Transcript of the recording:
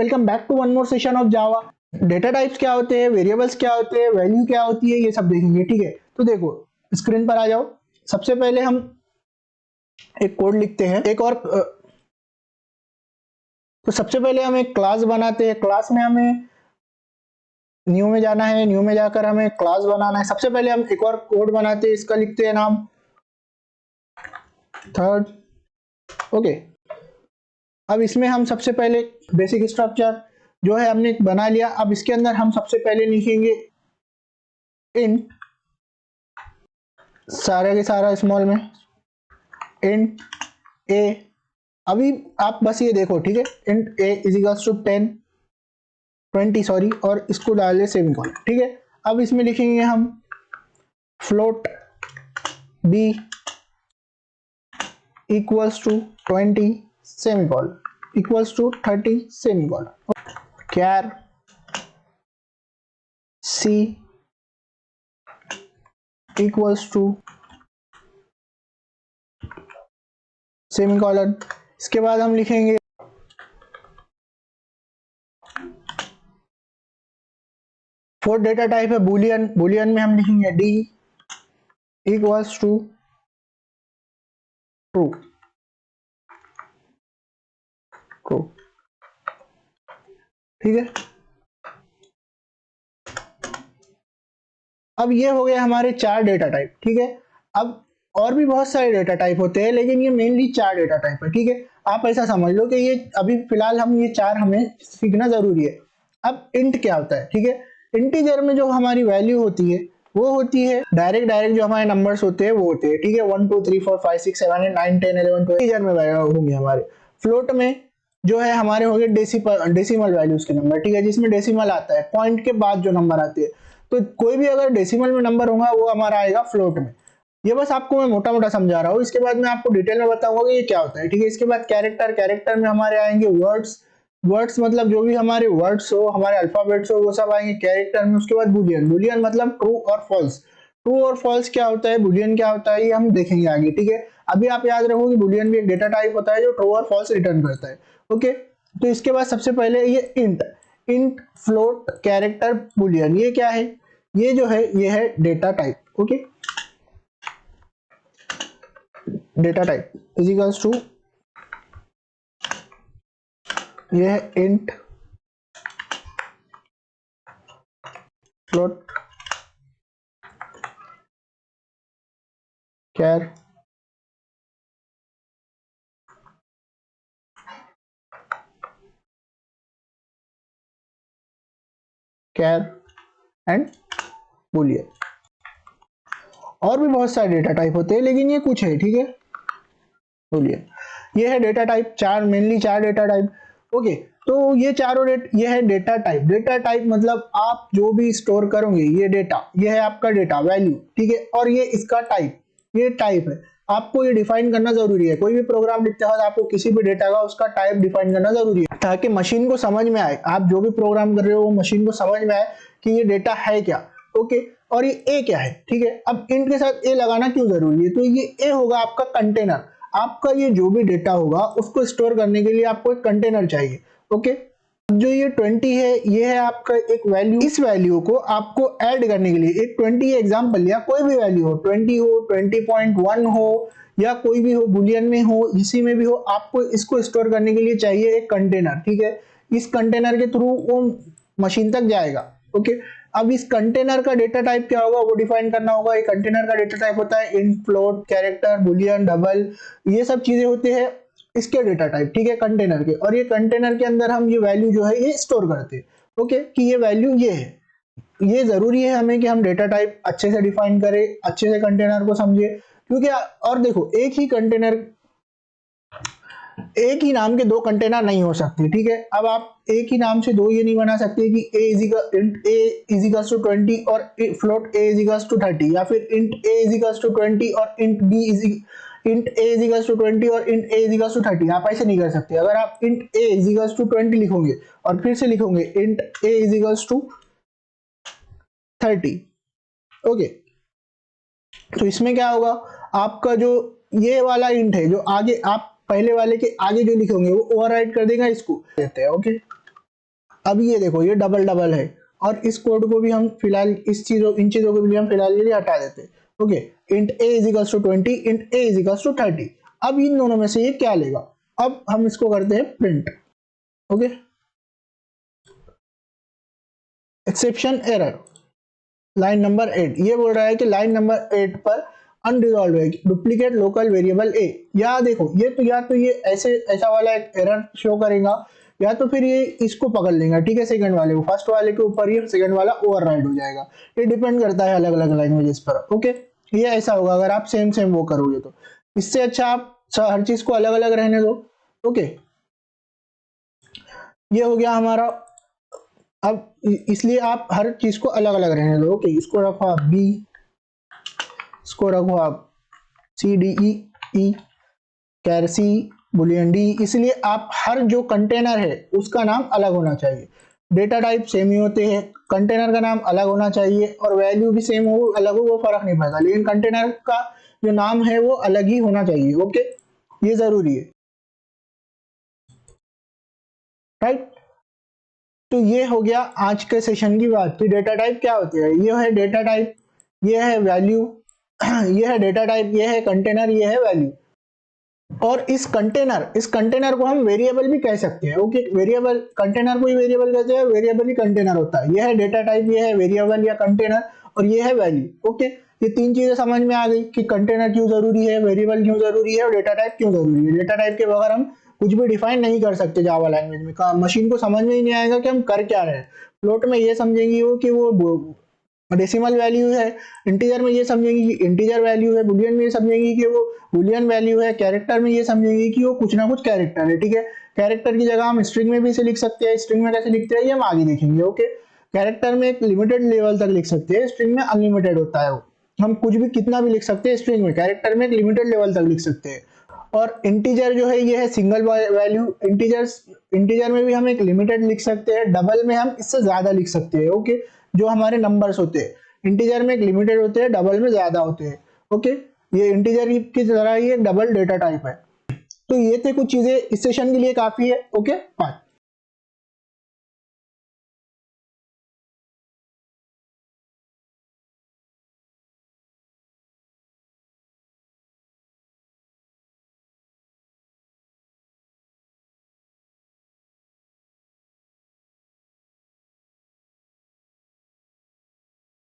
Welcome back to one more session of Java. Data types क्या होते हैं, variables क्या होते हैं, वैल्यू क्या होती है, ये सब देखेंगे। ठीक है, तो देखो स्क्रीन पर आ जाओ। सबसे पहले हम एक कोड लिखते हैं, तो सबसे पहले हम एक क्लास बनाते हैं। क्लास में हमें न्यू में जाना है, न्यू में जाकर हमें क्लास बनाना है। सबसे पहले हम एक और कोड बनाते हैं, इसका लिखते हैं नाम थर्ड। ओके, अब इसमें हम सबसे पहले बेसिक स्ट्रक्चर जो है हमने बना लिया। अब इसके अंदर हम सबसे पहले लिखेंगे इंट, सारा के सारा स्मॉल में इंट ए। अभी आप बस ये देखो, ठीक है, int a is equals to 20 sorry, और इसको डाल ले सेमीकोलन। ठीक है, अब इसमें लिखेंगे हम float b equals to 20 semicolon equals to 30 semicolon. Char c equals to semicolon. इसके बाद हम लिखेंगे फोर्थ डेटा टाइप है बुलियन। बुलियन में हम लिखेंगे D equals to true. True, ठीक है। अब ये हो गए हमारे 4 डेटा टाइप। ठीक है, अब और भी बहुत सारे डेटा टाइप होते हैं, लेकिन ये मेनली 4 डेटा टाइप है। ठीक है, आप ऐसा समझ लो कि ये अभी फिलहाल हम ये 4 हमें सीखना जरूरी है। अब इंट क्या होता है? ठीक है, इंटीजर में जो हमारी वैल्यू होती है वो होती है डायरेक्ट जो हमारे नंबर्स होते हैं वो होते हैं। ठीक है, 1 2 3 4 5 6 7 8 9 10 11 12 इंटीजर में होंगे हमारे। फ्लोट में जो है हमारे होंगे डेसिमल वैल्यूज के नंबर। ठीक है, जिसमें डेसिमल आता है, पॉइंट के बाद जो नंबर आते हैं। तो कोई भी अगर डेसिमल में नंबर होगा वो हमारा आएगा फ्लोट में। ये बस आपको मैं मोटा मोटा समझा रहा हूँ, इसके बाद मैं आपको डिटेल में बताऊंगा कि ये क्या होता है। ठीक है, इसके बाद कैरेक्टर में हमारे आएंगे वर्ड्स मतलब जो भी हमारे वर्ड्स हो, हमारे अल्फाबेट्स हो, वो सब आएंगे कैरेक्टर में। उसके बाद बुलियन मतलब ट्रू और फॉल्स। ट्रू और फॉल्स क्या होता है, बुलियन क्या होता है, ये हम देखेंगे आगे। ठीक है, अभी आप याद रखो कि बुलियन भी एक डेटा टाइप होता है जो ट्रू और फॉल्स रिटर्न करता है। ओके, तो इसके बाद सबसे पहले ये इंट फ्लोट कैरेक्टर बुलियन, ये क्या है? ये जो है ये है data type. Okay, data type is equals to ये है int float char and boolean. और भी बहुत सारे डेटा टाइप होते हैं, लेकिन ये कुछ है। ठीक है, बुलियन ये है data type, mainly 4 data type. Okay, तो ये चारों ये है डेटा टाइप। डेटा टाइप मतलब आप जो भी स्टोर करोगे ये डेटा, ये है आपका डेटा वैल्यू। ठीक है, और ये इसका टाइप, ये टाइप है। आपको ये डिफाइन करना जरूरी है। कोई भी प्रोग्राम लिखते वक्त आपको किसी भी डेटा का उसका टाइप डिफाइन करना जरूरी है, ताकि मशीन को समझ में आए। आप जो भी प्रोग्राम कर रहे हो वो मशीन को समझ में आए कि ये डेटा है क्या। ओके, और ये ए क्या है। ठीक है, अब इंट के साथ ए लगाना क्यों जरूरी है? तो ये ए होगा आपका कंटेनर। आपका ये जो भी डेटा होगा उसको स्टोर करने के लिए आपको एक कंटेनर चाहिए। ओके, जो ये 20 है ये है आपका एक वैल्यू। इस वैल्यू को आपको ऐड करने के लिए एक 20 एग्जांपल लिया, कोई भी वैल्यू हो, 20 हो, 20.1 हो, या कोई भी हो, बुलियन में हो, इसी में भी हो, आपको इसको स्टोर करने के लिए चाहिए एक कंटेनर। ठीक है, इस कंटेनर के थ्रू वो मशीन तक जाएगा। ओके, अब इस कंटेनर का डेटा टाइप क्या होगा वो डिफाइन करना होगा। एक कंटेनर का डेटा टाइप होता है int, float, character, Boolean, double, ये सब चीजें होते हैं इसके डेटा टाइप। ठीक है, कंटेनर के। और ये कंटेनर के अंदर हम ये वैल्यू जो है ये स्टोर करते हैं। ओके, कि ये वैल्यू ये है। ये जरूरी है हमें कि हम डेटा टाइप अच्छे से डिफाइन करें, अच्छे से कंटेनर को समझे, क्योंकि और देखो एक ही कंटेनर, एक ही नाम के 2 कंटेनर नहीं हो सकते। ठीक है, अब आप एक ही नाम से 2 ये नहीं बना सकते कि a इज इक्वल्स टू 20 और float a is equals to 30, या फिर int a is equals to 20 और int a is equals to 20 और int a is equals to 30। आप ऐसे नहीं कर सकते। अगर आप int a is equals to 20 लिखोगे और फिर से लिखोगे int a is equals to 30, okay, तो इसमें क्या होगा, आपका जो ये वाला इंट है जो आगे आप पहले वाले के आगे जो लिखोगे वो ओवरराइट कर देगा इसको, देते हैं। ओके, अब ये देखो ये डबल डबल है, और इस कोड को भी हम फिलहाल इन चीजों को भी हम फिलहाल के लिए हटा देते हैं। Okay, int a is equals to 20, int a is equals to 30। अब इन दोनों में से ये क्या लेगा, अब हम इसको करते हैं print. Okay, exception error line number 8, ये बोल रहा है कि लाइन नंबर 8 पर अनरिजॉल्व है डुप्लीकेट लोकल वेरिएबल ए। या देखो ये तो या तो ये ऐसा वाला एक एरर शो करेगा, या तो फिर ये इसको पकड़ लेगा, ठीक है, सेकंड वाले को, फर्स्ट वाले के ऊपर ये सेकंड वाला ओवरराइड हो जाएगा। ये डिपेंड करता है अलग अलग लैंग्वेजेस पर। ओके, ये ऐसा होगा अगर आप सेम सेम वो करोगे तो। इससे अच्छा आप हर चीज को अलग अलग रहने दो। ओके, ये हो गया हमारा। अब इसलिए आप हर चीज को अलग अलग रहने दो। ओके, इसको रखो आप बी, इसको रखो आप सी डी ई कैर सी बुलियन डी। इसलिए आप हर जो कंटेनर है उसका नाम अलग होना चाहिए। डेटा टाइप सेम ही होते हैं, कंटेनर का नाम अलग होना चाहिए, और वैल्यू भी सेम हो अलग हो वो फर्क नहीं पड़ता, लेकिन कंटेनर का जो नाम है वो अलग ही होना चाहिए। ओके, ये जरूरी है, राइट। तो ये हो गया आज के सेशन की बात कि डेटा टाइप क्या होते हैं। ये है डेटा टाइप, ये है वैल्यू, ये है डेटा टाइप, ये है कंटेनर, ये है वैल्यू। और इस कंटेनर को हम वेरिएबल भी कह सकते हैं। ओके, वेरिएबल कंटेनर को ही वेरिएबल कहते हैं, वेरिएबल ही कंटेनर होता है। ये है डेटा टाइप, ये है वेरिएबल या कंटेनर, और ये है वैल्यू। ओके, ये तीन चीजें समझ में आ गई कि कंटेनर क्यों जरूरी है, वेरिएबल क्यों जरूरी है, और डेटा टाइप क्यों जरूरी है। डेटा टाइप के बगैर हम कुछ भी डिफाइन नहीं कर सकते जावा लैंग्वेज में। मशीन को समझ में ही नहीं आएगा कि हम कर क्या रहे हैं। फ्लोट में ये समझेंगी वो कि वो डेसिमल वैल्यू है, इंटीजर में ये समझेंगी कि इंटीजर वैल्यू है, बुलियन में ये समझेंगी कि वो बुलियन वैल्यू है, कैरेक्टर में ये समझेंगी कि वो कुछ ना कुछ कैरेक्टर है। ठीक है, कैरेक्टर की जगह हम स्ट्रिंग में भी इसे लिख सकते हैं। स्ट्रिंग में कैसे लिखते हैं ये हम आगे देखेंगे। ओके, कैरेक्टर में एक लिमिटेड लेवल तक लिख सकते हैं, स्ट्रिंग में अनलिमिटेड होता है वो, हम कुछ भी कितना भी लिख सकते हैं स्ट्रिंग में। कैरेक्टर में एक लिमिटेड लेवल तक लिख सकते हैं। और इंटीजर जो है ये है सिंगल वैल्यू। इंटीजर में भी हम एक लिमिटेड लिख सकते हैं, डबल में हम इससे ज्यादा लिख सकते हैं। ओके, जो हमारे नंबर्स होते हैं इंटीजर में एक लिमिटेड होते हैं, डबल में ज्यादा होते हैं। ओके, ये इंटीजर की तरह ही एक डबल डेटा टाइप है। तो ये थे कुछ चीजें, इस सेशन के लिए काफी है। Okay, bye.